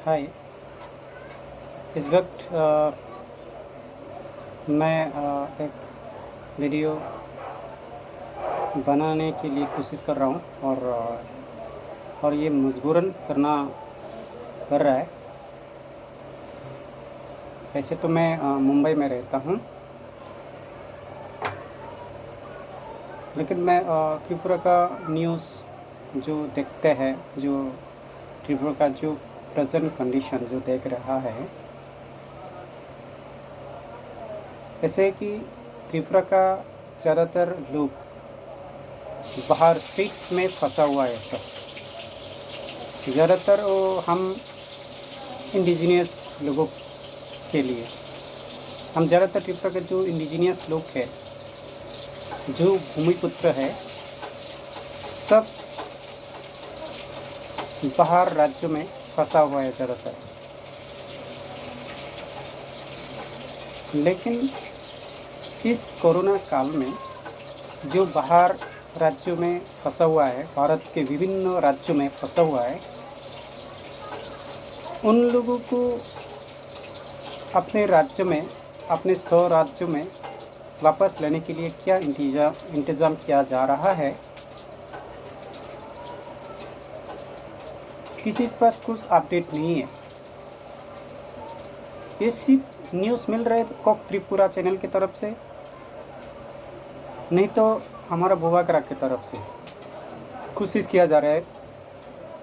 हाय। इस वक्त मैं एक वीडियो बनाने के लिए कोशिश कर रहा हूँ और ये मजबूरन करना पड़ रहा है। वैसे तो मैं मुंबई में रहता हूँ, लेकिन मैं त्रिपुरा का न्यूज़ जो देखते हैं, जो त्रिपुरा का जो प्रेजेंट कंडीशन जो देख रहा है, ऐसे कि त्रिपुरा का ज़्यादातर लोग बाहर स्ट्रीट्स में फंसा हुआ है। सब ज़्यादातर वो हम इंडिजीनियस लोगों के लिए, हम ज़्यादातर त्रिपुरा के जो इंडिजीनियस लोग हैं, जो भूमिपुत्र है, सब बाहर राज्यों में फंसा हुआ है ज़्यादातर। लेकिन इस कोरोना काल में जो बाहर राज्यों में फंसा हुआ है, भारत के विभिन्न राज्यों में फंसा हुआ है, उन लोगों को अपने राज्य में, अपने स्व राज्यों में वापस लेने के लिए क्या इंतज़ाम किया जा रहा है, किसी के पास कुछ अपडेट नहीं है। ये सिर्फ न्यूज़ मिल रहे कॉक त्रिपुरा चैनल की तरफ से, नहीं तो हमारा भूवाकरा की तरफ से कोशिश किया जा रहा है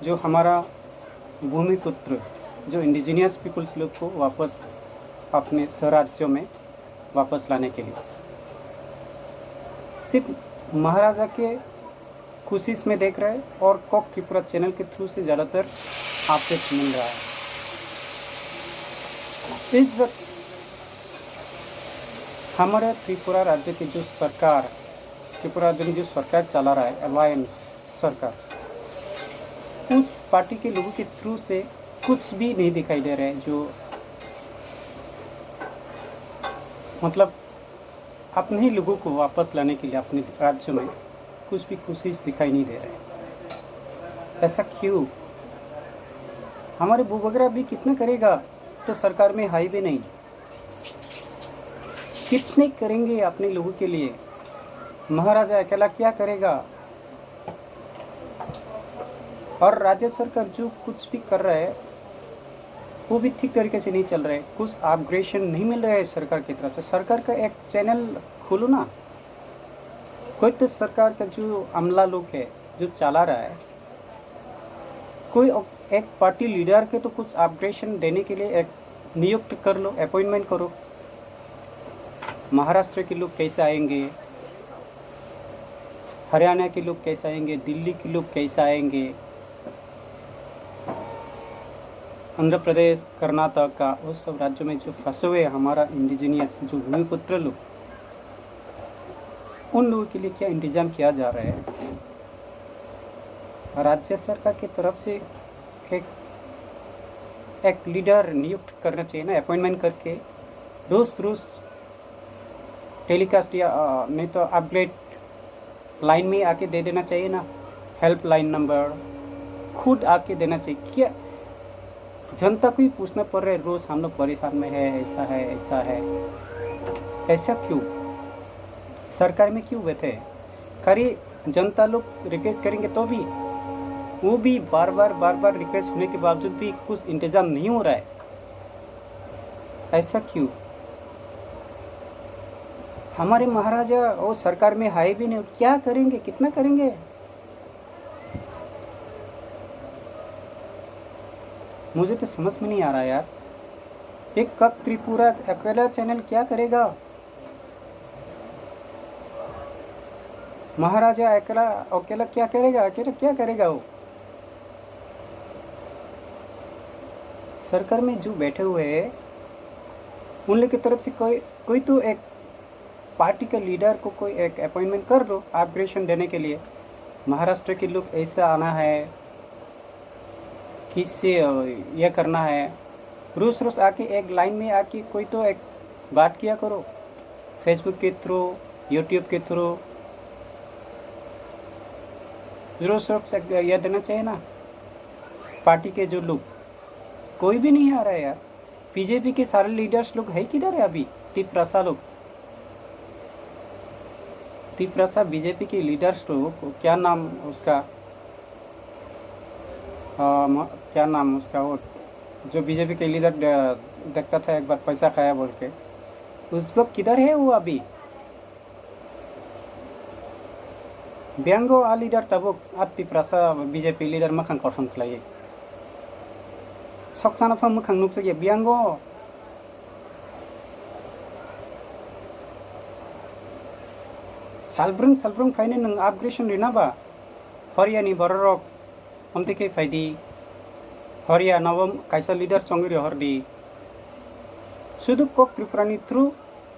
जो हमारा भूमिपुत्र, जो इंडिजीनियस पीपल्स लोग को वापस अपने स्वराज्यों में वापस लाने के लिए। सिर्फ महाराजा के कोशिश में देख रहे हैं और कॉक त्रिपुरा चैनल के थ्रू से ज़्यादातर अपडेट मिल रहा है। इस वक्त हमारे त्रिपुरा राज्य की जो सरकार, त्रिपुरा राज्य में जो सरकार चला रहा है, अलायंस सरकार, उस पार्टी के लोगों के थ्रू से कुछ भी नहीं दिखाई दे रहा है, जो मतलब अपने ही लोगों को वापस लाने के लिए अपने राज्य में कुछ भी कोशिश दिखाई नहीं दे रहा है। ऐसा क्यों? हमारे भूवगरा भी कितना करेगा, तो सरकार में हाई भी नहीं, कितने करेंगे अपने लोगों के लिए? महाराजा अकेला क्या करेगा? और राज्य सरकार जो कुछ भी कर रहा है वो भी ठीक तरीके से नहीं चल रहा है, कुछ अपग्रेडेशन नहीं मिल रहा है सरकार की तरफ से। सरकार का एक चैनल खोलो ना, कोई तो सरकार का जो अमला लोग है जो चला रहा है, कोई एक पार्टी लीडर के तो कुछ अपग्रेडेशन देने के लिए एक नियुक्त कर लो, अपॉइंटमेंट करो। महाराष्ट्र के लोग कैसे आएंगे, हरियाणा के लोग कैसे आएंगे, दिल्ली के लोग कैसे आएंगे, आंध्र प्रदेश, कर्नाटक का, उस सब राज्यों में जो फंसे हुए हमारा इंडिजीनियस जो भूमिपुत्र लोग, उन लोगों के लिए क्या इंतजाम किया जा रहा है? राज्य सरकार की तरफ से एक लीडर नियुक्त करना चाहिए ना, अपॉइंटमेंट करके रोज़ टेलीकास्ट या नहीं तो अपडेट लाइन में आके दे देना चाहिए ना, हेल्पलाइन नंबर खुद आके देना चाहिए। क्या जनता को ही पूछना पड़ रहा है रोज़, हम लोग परेशान में है, ऐसा है, ऐसा है, ऐसा क्यों? सरकार में क्यों बैठे? खरी जनता लोग रिक्वेस्ट करेंगे तो भी, वो भी बार बार रिक्वेस्ट होने के बावजूद भी कुछ इंतज़ाम नहीं हो रहा है, ऐसा क्यों? हमारे महाराजा वो सरकार में हाई भी नहीं, क्या करेंगे, कितना करेंगे? मुझे तो समझ में नहीं आ रहा यार, एक कब त्रिपुरा अकेला चैनल क्या करेगा? महाराजा अकेला क्या करेगा? अकेला क्या करेगा वो? सरकार में जो बैठे हुए हैं उन लोग की तरफ से कोई तो एक पार्टी के लीडर को कोई एक अपॉइंटमेंट कर दो अपग्रेडेशन देने के लिए। महाराष्ट्र के लोग ऐसा आना है, किससे यह करना है, रोज़ आके एक लाइन में आके कोई तो एक बात किया करो, फेसबुक के थ्रू, यूट्यूब के थ्रू। रोज रोज यह देना चाहिए ना। पार्टी के जो लोग, कोई भी नहीं आ रहा है यार। बीजेपी के सारे लीडर्स लोग है किधर है अभी? तिपरासा लोग, तिपरासा बीजेपी के लीडर्स लोग, क्या नाम उसका, क्या नाम उसका, वो जो बीजेपी के लीडर देखता था एक बार पैसा खाया बोल के, उस वक्त किधर है वो अभी? ब्यांगो आ लीडर तब तिपरासा बीजेपी लीडर मखां कर्सन खालायो सकसाना मोखां नुकसो ब्यांगो सालब्रों फाइने नों आपग्रेशन रिनाबा हरियानि बररक हमतिके फाइदी हरिया नवम काइसा लीडर चंगिरी हरदी शुद्ध कोक त्रिपुरानी थ्रू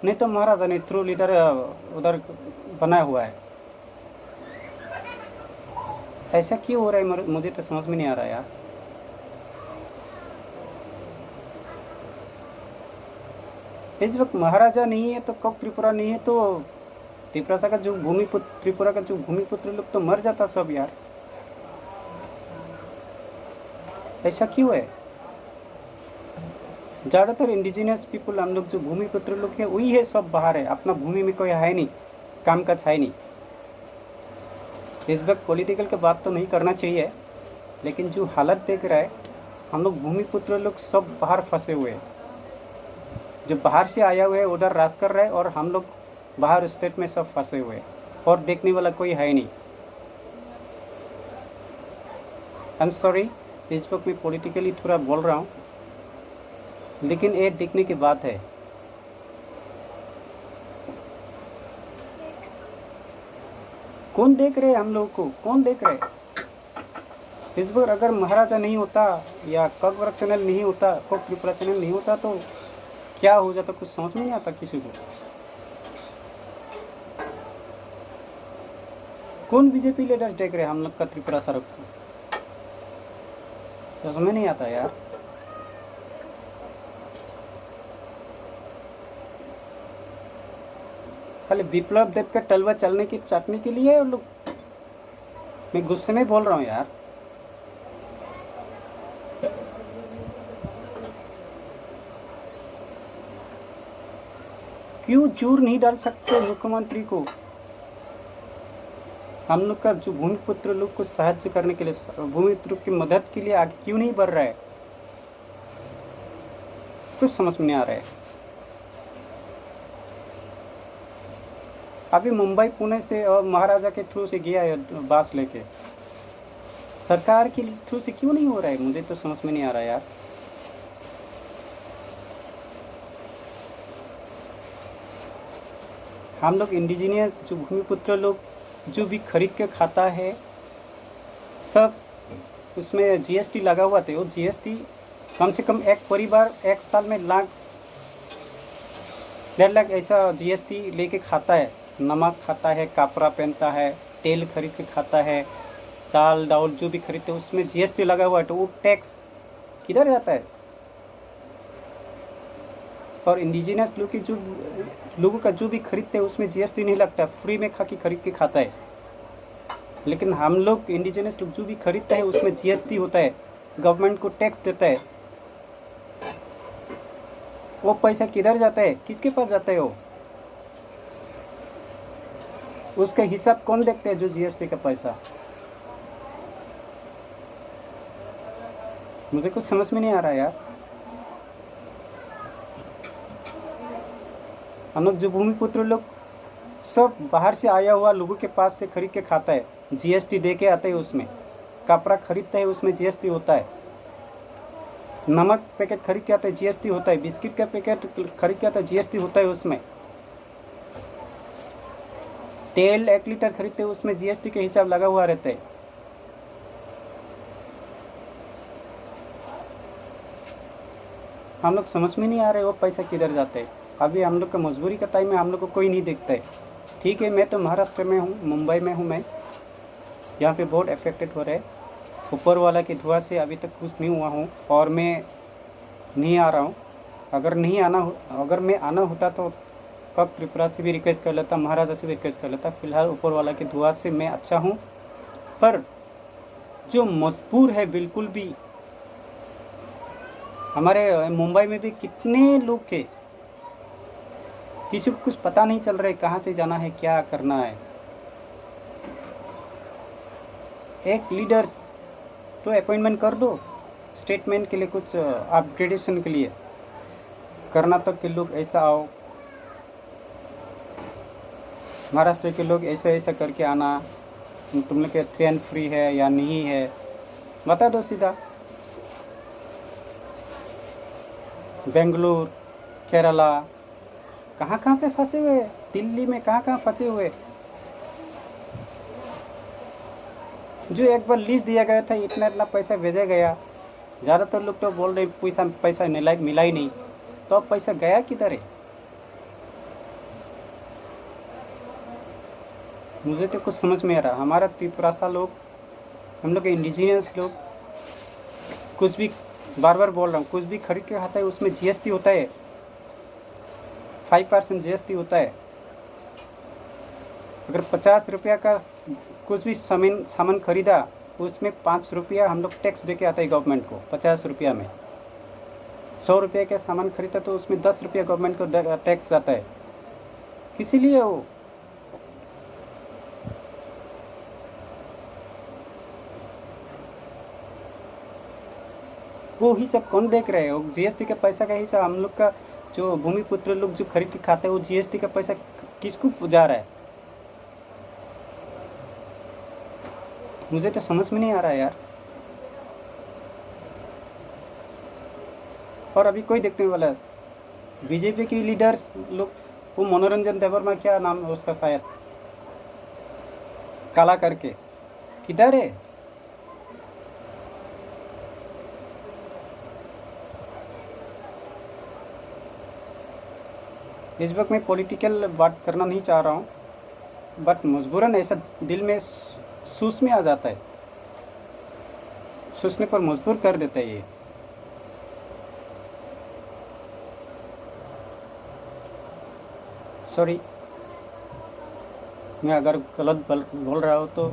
नहीं तो महाराजा ने थ्रू लीडर उधर बनाया हुआ है। ऐसा क्यों हो रहा है मुझे तो समझ में नहीं आ रहा यार। इस वक्त महाराजा नहीं है तो कोक त्रिपुरा नहीं है तो त्रिपुरा का जो त्रिपुरा का जो भूमिपुत्र लोग तो मर जाता सब यार। ऐसा क्यों है? ज़्यादातर इंडिजिनियस पीपल हम लोग जो भूमिपुत्र लोग हैं वही है, सब बाहर है, अपना भूमि में कोई है नहीं, काम काज है नहीं। इस वक्त पॉलिटिकल की बात तो नहीं करना चाहिए, लेकिन जो हालत देख रहा है हम लोग भूमिपुत्र लोग सब बाहर फंसे हुए हैं। जो बाहर से आया हुआ है उधर राज कर रहा है और हम लोग बाहर स्टेट में सब फंसे हुए हैं और देखने वाला कोई है नहीं। आई एम सॉरी, इस वक्त मैं पॉलिटिकली थोड़ा बोल रहा हूँ, लेकिन ये देखने की बात है। कौन देख रहे हैं हम लोग को? कौन देख रहे हैं? इस बार अगर महाराजा नहीं होता या ककवरक चैनल नहीं होता, कोक त्रिपुरा चैनल नहीं होता तो क्या हो जाता, कुछ समझ में नहीं आता किसी को। कौन बीजेपी लीडर्स देख रहे हैं हम लोग का त्रिपुरा सड़क को? समझ में नहीं आता यार। खाली विप्लव देव का टलवा चलने की चाटने के लिए और लोग, मैं गुस्से में बोल रहा हूँ यार। क्यों जोर नहीं डाल सकते मुख्यमंत्री को? हम लोग का जो भूमिपुत्र लोग को सहायता करने के लिए, भूमिपुत्र की मदद के लिए आगे क्यों नहीं बढ़ रहा है? कुछ समझ में नहीं आ रहा है। अभी मुंबई पुणे से और महाराजा के थ्रू से गया है बास लेके, सरकार के थ्रू से क्यों नहीं हो रहा है? मुझे तो समझ में नहीं आ रहा यार। हम लोग इंडिजिनियस जो भूमिपुत्र लोग जो भी खरीद के खाता है सब उसमें जीएसटी लगा हुआ था। वो जीएसटी कम से कम एक परिवार एक साल में लाख 1.5 लाख ऐसा जीएसटी लेके खाता है। नमक खाता है, कपड़ा पहनता है, तेल खरीद के खाता है, चाल दाल जो भी खरीदते हैं उसमें जीएसटी लगा हुआ है। तो वो टैक्स किधर जाता है? और इंडिजिनियस लोगों का जो भी खरीदते हैं उसमें जीएसटी नहीं लगता, फ्री में खरीद के खाता है। लेकिन हम लोग इंडिजिनियस लोग जो भी खरीदते हैं उसमें जीएसटी होता है, गवर्नमेंट को टैक्स देता है। वो पैसा किधर जाता है? किसके पास जाता है? वो उसका हिसाब कौन देखता है? जो जीएसटी का पैसा, मुझे कुछ समझ में नहीं आ रहा यार। हम लोग जो भूमिपुत्र लोग सब बाहर से आया हुआ लोगों के पास से खरीद के खाता है, जीएसटी दे के आता है। उसमें कपड़ा खरीदता है उसमें जीएसटी होता है, नमक पैकेट खरीद के आता है जीएसटी होता है, बिस्किट का पैकेट खरीद के आता है जीएसटी होता है उसमें, तेल 1 लीटर खरीदते हैं उसमें जीएसटी के हिसाब लगा हुआ रहता है। हम लोग समझ में नहीं आ रहे वो पैसा किधर जाता है। अभी हम लोग का मजबूरी का टाइम में हम लोग को कोई नहीं देखता है। ठीक है, मैं तो महाराष्ट्र में हूँ, मुंबई में हूँ मैं, यहाँ पे बहुत अफेक्टेड हो रहा है। ऊपर वाला की दुआ से अभी तक कुछ नहीं हुआ हूँ और मैं नहीं आ रहा हूँ। अगर मैं आना होता तो कब त्रिपुरा से भी रिक्वेस्ट कर लेता, महाराजा से भी रिक्वेस्ट कर लेता। फिलहाल ऊपर वाला की दुआ से मैं अच्छा हूँ, पर जो मजबूर है बिल्कुल भी। हमारे मुंबई में भी कितने लोग के किसी को कुछ पता नहीं चल रहा है कहाँ से जाना है, क्या करना है। एक लीडर्स तो अपॉइंटमेंट कर दो स्टेटमेंट के लिए, कुछ अपग्रेडेशन के लिए। कर्नाटक के लोग ऐसा आओ, महाराष्ट्र के लोग ऐसा ऐसा करके आना, तुम लोग के ट्रेन फ्री है या नहीं है बता दो सीधा। बेंगलुरु, केरला, कहाँ कहाँ पे फंसे हुए, दिल्ली में कहाँ कहाँ फंसे हुए। जो एक बार लिस्ट दिया गया था, इतना इतना पैसा भेजा गया, ज़्यादातर लोग तो बोल रहे पैसा पैसा मिला ही नहीं। तो अब पैसा गया किधर है? मुझे तो कुछ समझ में आ रहा। हमारा त्रिपुरासा लोग, हम लोग इंडिजिनियस लोग, कुछ भी बार बार बोल रहा हूँ, कुछ भी खरीद के खाता है उसमें जीएसटी होता है, 5% जीएसटी होता है। अगर 50 रुपया का कुछ भी सामान खरीदा, उसमें 5 रुपया हम लोग टैक्स दे के आता है गवर्नमेंट को। 50 रुपया में 100 रुपये का सामान खरीदा तो उसमें 10 रुपया गवर्नमेंट को टैक्स आता है। किसी लिए वो ही सब कौन देख रहे हो? जीएसटी का पैसा का हिसाब हम लोग का, जो भूमिपुत्र लोग जो खरीद के खाते हैं, वो जीएसटी का पैसा किसको जा रहा है? मुझे तो समझ में नहीं आ रहा है यार। और अभी कोई देखने वाला है? बीजेपी की लीडर्स लोग, वो मनोरंजन देवर्मा, क्या नाम है उसका, शायद काला करके, किधर है? इस वक्त मैं पॉलिटिकल बात करना नहीं चाह रहा हूँ, बट मजबूरन ऐसा दिल में सूस में आ जाता है, सोचने पर मजबूर कर देता है ये। सॉरी, मैं अगर गलत बोल रहा हूँ तो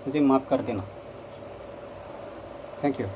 मुझे माफ़ कर देना। Thank you.